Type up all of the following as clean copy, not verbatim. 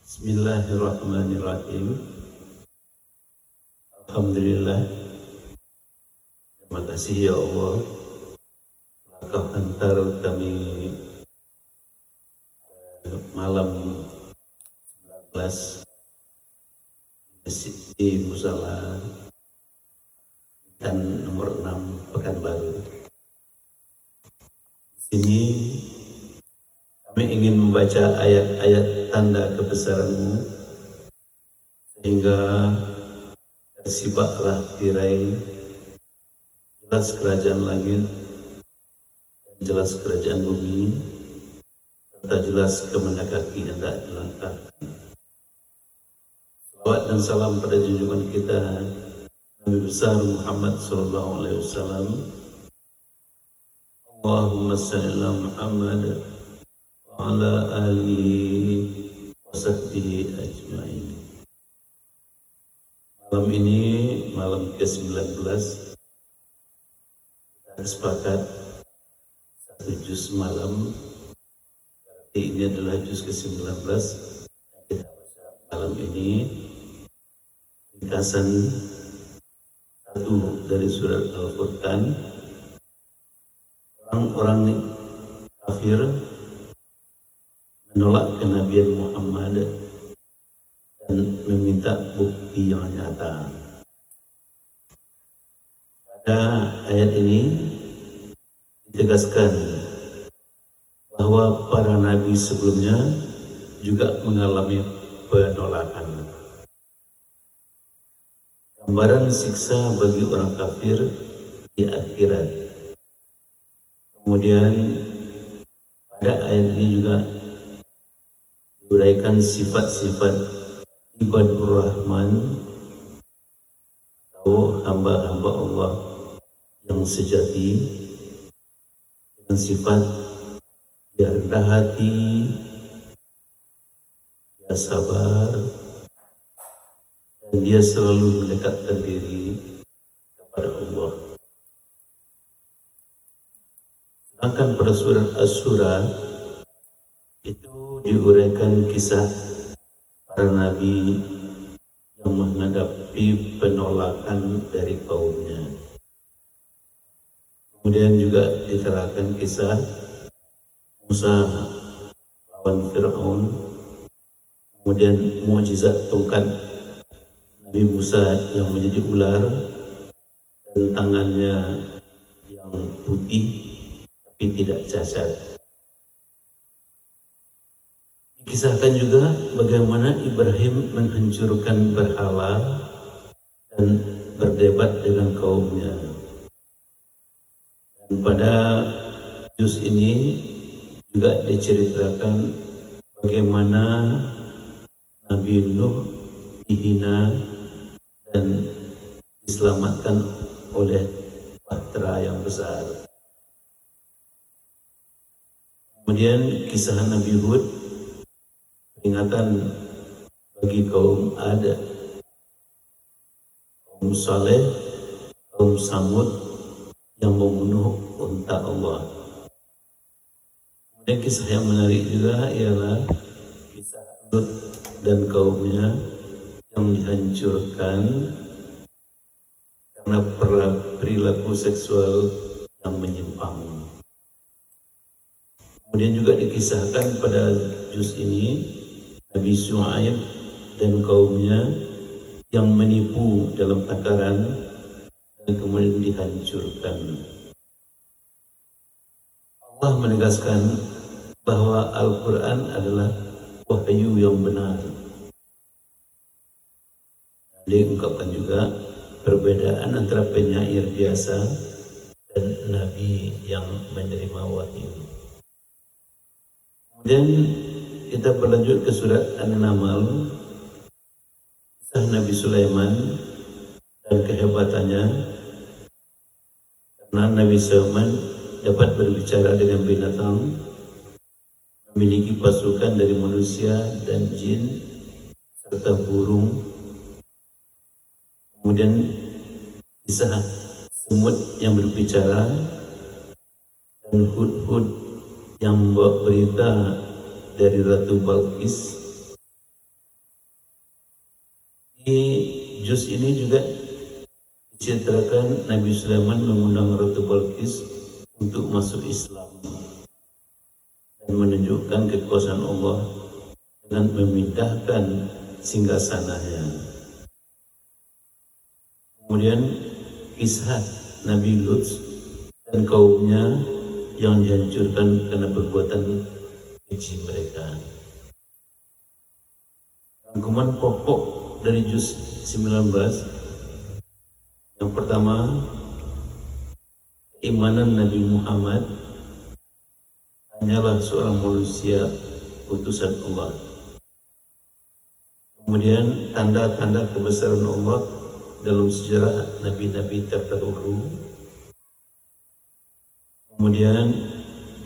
Bismillahirrahmanirrahim. Alhamdulillah. Terima kasih ya Allah, telah hantar kami malam 19 di Musala dan nomor 6 Pekanbaru. Di sini kami ingin membaca ayat-ayat tanda kebesaran-Mu sehingga tersibaklah tirai jelas kerajaan langit dan jelas kerajaan bumi serta jelas kemana kaki yang tak dilangkahkan. Salawat dan salam pada junjungan kita Nabi besar Muhammad SAW. Allahumma salli ala Muhammad wa ala alihi wa sahbihi ajma'in. Malam ini, malam ke-19, kita sepakat satu juz malam. Berarti ini adalah juz ke-19 yang kita baca malam ini. Ringkasan satu dari surat Al-Furqan. Orang-orang kafir menolak kenabian Muhammad dan meminta bukti yang nyata. Pada ayat ini ditegaskan bahwa para nabi sebelumnya juga mengalami penolakan. Gambaran siksa bagi orang kafir di akhirat. Kemudian pada ayat ini juga diuraikan sifat-sifat ibadur Rahman atau hamba-hamba Allah yang sejati dengan sifat dia rendah hati, dia sabar, dan dia selalu mendekatkan diri kepada Allah. Sedangkan pada surat Asy-Syura itu diuraikan kisah para nabi yang menghadapi penolakan dari kaumnya. Kemudian juga diterangkan kisah Musa lawan Fir'aun, kemudian mukjizat tongkat Nabi Musa yang menjadi ular dan tangannya yang putih tapi tidak cacat. Dikisahkan juga bagaimana Ibrahim menghancurkan berhala dan berdebat dengan kaumnya. Dan pada juz ini juga diceritakan bagaimana Nabi Nuh dihina dan diselamatkan oleh bahtera yang besar. Kemudian kisah Nabi Hud, peringatan bagi kaum Ad, kaum Saleh, kaum Samud yang membunuh unta Allah. Kemudian kisah yang menarik juga ialah kisah Lut dan kaumnya yang dihancurkan karena perilaku seksual yang menyimpang. Kemudian juga dikisahkan pada juz ini Nabi Syuaib dan kaumnya yang menipu dalam takaran dan kemudian dihancurkan. Allah menegaskan bahwa Al-Quran adalah wahyu yang benar. Diungkapkan juga perbedaan antara penyair biasa dan Nabi yang menerima wahyu. Kemudian kita berlanjut ke surat An-Naml, kisah Nabi Sulaiman dan kehebatannya, karena Nabi Sulaiman dapat berbicara dengan binatang, memiliki pasukan dari manusia dan jin serta burung. Kemudian kisah semut yang berbicara dan Hud-Hud yang membawa berita dari Ratu Balqis Di juz ini juga diceritakan Nabi Sulaiman mengundang Ratu Balqis untuk masuk Islam dan menunjukkan kekuasaan Allah dengan memindahkan singgasananya. Kemudian kisah Nabi Lut dan kaumnya yang dihancurkan karena perbuatan keji mereka. Rangkuman pokok dari juz 19, yang pertama, keimanan Nabi Muhammad hanyalah seorang manusia utusan Allah. Kemudian tanda-tanda kebesaran Allah dalam sejarah nabi-nabi terdahulu. Kemudian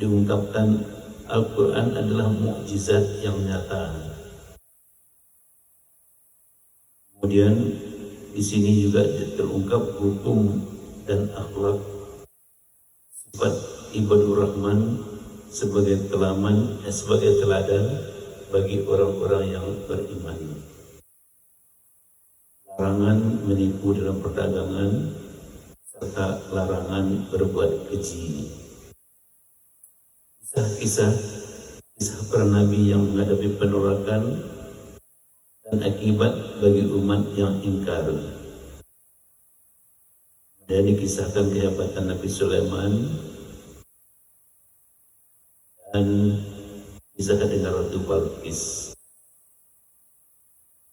diungkapkan Al-Quran adalah mukjizat yang nyata. Kemudian di sini juga terungkap hukum dan akhlak sifat ibadur rahman sebagai teladan bagi orang-orang yang beriman. Larangan menipu dalam perdagangan serta larangan berbuat keji. Kisah para nabi yang menghadapi penolakan dan akibat bagi umat yang ingkar. Dan dikisahkan kehebatan Nabi Sulaiman dan kisahkan dengan Ratu Balqis.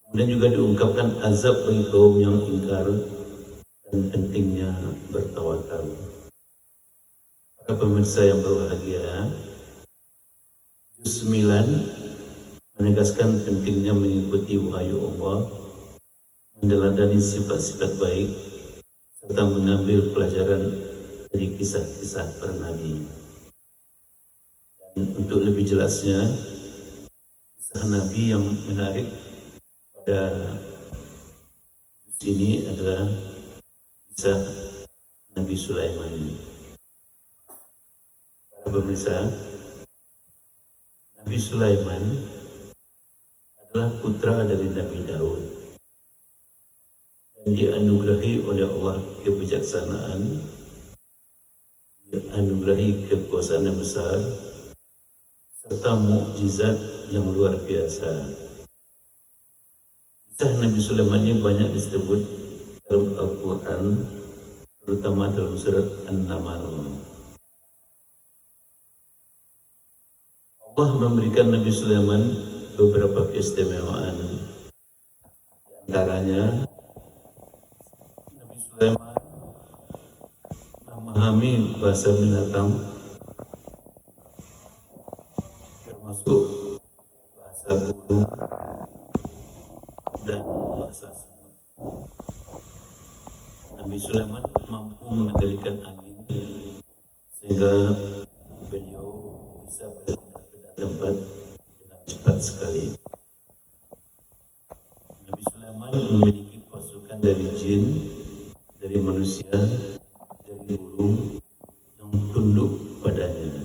Kemudian juga diungkapkan azab bagi kaum yang ingkar dan pentingnya bertawakal. Para pemirsa yang berbahagia, juz 9 menegaskan pentingnya mengikuti wahyu Allah, meneladani sifat-sifat baik, serta mengambil pelajaran dari kisah-kisah para nabi. Dan untuk lebih jelasnya, kisah nabi yang menarik pada sini adalah kisah Nabi Sulaiman. Para pemirsa, Nabi Sulaiman adalah putra dari Nabi Daud dan dianugerahi oleh Allah kebijaksanaan, dianugerahi kekuasaan yang besar, serta mukjizat yang luar biasa. Kisah Nabi Sulaiman ini banyak disebut dalam Al-Quran, terutama dalam surat An-Naml. Allah memberikan Nabi Sulaiman beberapa keistimewaan. Di antaranya, Nabi Sulaiman memahami bahasa binatang, termasuk bahasa burung dan bahasa semut. Nabi Sulaiman mampu mengendalikan angin sehingga beliau bisa berpindah ke tempat dengan cepat sekali. Nabi Sulaiman memiliki pasukan dari jin, dari manusia, dari burung yang tunduk padanya,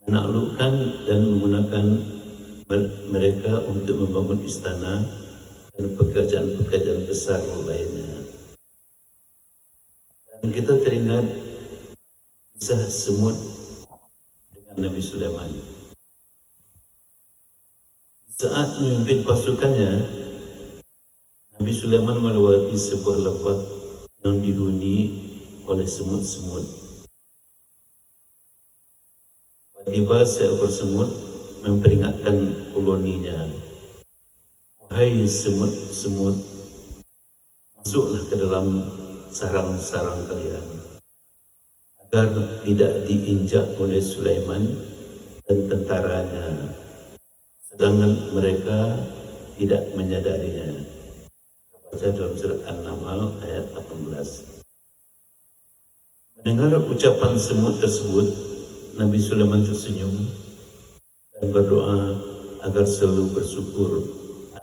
menaklukkan dan menggunakan mereka untuk membangun istana dan pekerjaan-pekerjaan besar lainnya. Dan kita teringat kisah semut dengan Nabi Sulaiman. Saat memimpin pasukannya, Nabi Sulaiman melewati sebuah lembah yang dihuni oleh semut-semut. Tiba-tiba seekor semut memperingatkan koloninya, "Wahai semut-semut, masuklah ke dalam sarang-sarang kalian agar tidak diinjak oleh Sulaiman dan tentaranya, sedangkan mereka tidak menyadarinya." Baca dalam surat An-Naml ayat 18. Mendengar ucapan semut tersebut, Nabi Sulaiman tersenyum dan berdoa agar selalu bersyukur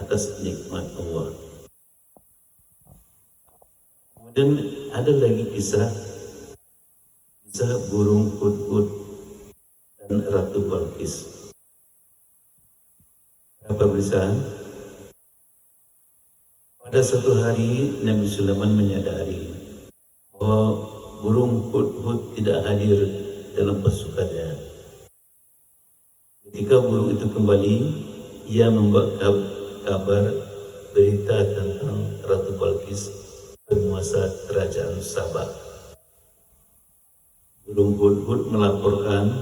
atas nikmat Allah. Kemudian ada lagi kisah burung hudhud dan Ratu Balqis. Apa pemirsa? Pada suatu hari Nabi Sulaiman menyadari bahwa burung hudhud tidak hadir dalam pasukannya. Ketika burung itu kembali, ia membawa kabar berita tentang Ratu Balkis, penguasa kerajaan Sabah. Burung hudhud melaporkan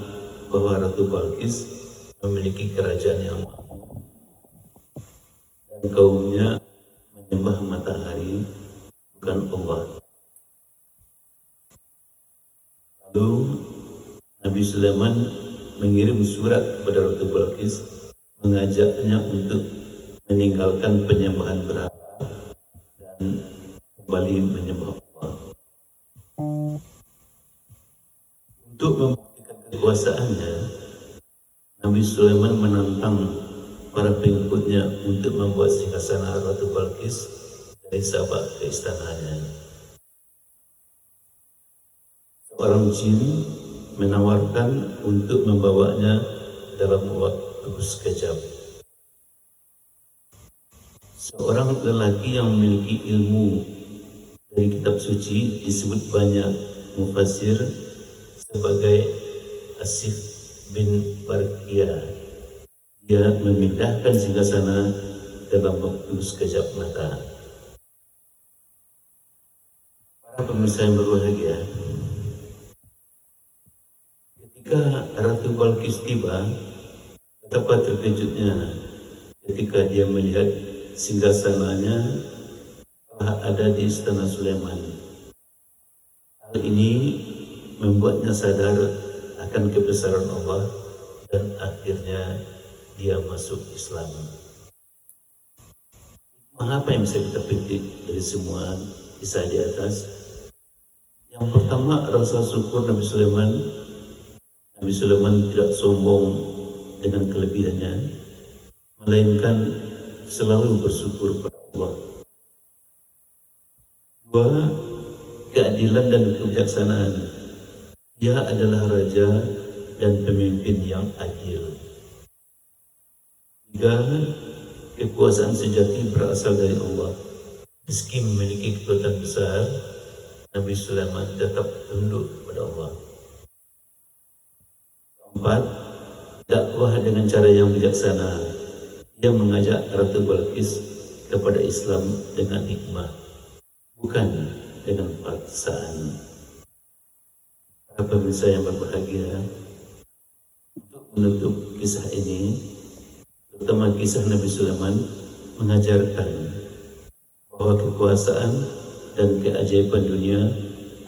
bahwa Ratu Balkis memiliki kerajaan yang makmur dan kaumnya menyembah matahari bukan Allah. Lalu Nabi Sulaiman mengirim surat kepada Ratu Balkis mengajaknya untuk meninggalkan penyembahan berhala dan kembali menyembah Allah. Untuk membuktikan kekuasaannya, Nabi Sulaiman menantang para pengikutnya untuk membuat singgasana Ratu Balkis dari Sabah ke istananya. Seorang jin menawarkan untuk membawanya dalam waktu sekejap. Seorang lelaki yang memiliki ilmu dari kitab suci disebut banyak mufassir sebagai Asif bin Barqiyah. Dia memindahkan singgasana dalam waktu sekejap mata. Para pemirsa yang berbahagia, ketika Ratu Balkis tiba, betapa terkejutnya ketika dia melihat singgasananya telah ada di istana Sulaiman. Hal ini membuatnya sadar akan kebesaran Allah dan akhirnya dia masuk Islam. Apa yang bisa kita petik dari semua kisah di atas? Yang pertama, rasa syukur Nabi Sulaiman. Nabi Sulaiman tidak sombong dengan kelebihannya, melainkan selalu bersyukur kepada Allah. Dua, keadilan dan kebijaksanaan. Dia adalah raja dan pemimpin yang adil. Tiga, kekuasaan sejati berasal dari Allah. Meski memiliki kekuatan besar, Nabi Sulaiman tetap tunduk kepada Allah. Keempat, dakwah dengan cara yang bijaksana. Dia mengajak Ratu Balkis kepada Islam dengan hikmah, bukan dengan paksaan. Para pemirsa yang berbahagia, untuk menutup kisah ini, terutama kisah Nabi Sulaiman, mengajarkan bahwa kekuasaan dan keajaiban dunia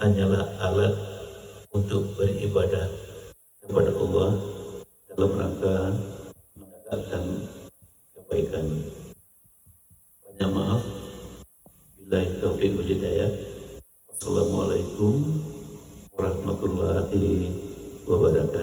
hanyalah alat untuk beribadah kepada Allah dalam rangka menegakkan kebaikan. Banyak maaf. Billahi taufiq wal hidayah. Wassalamualaikum warahmatullahi wabarakatuh.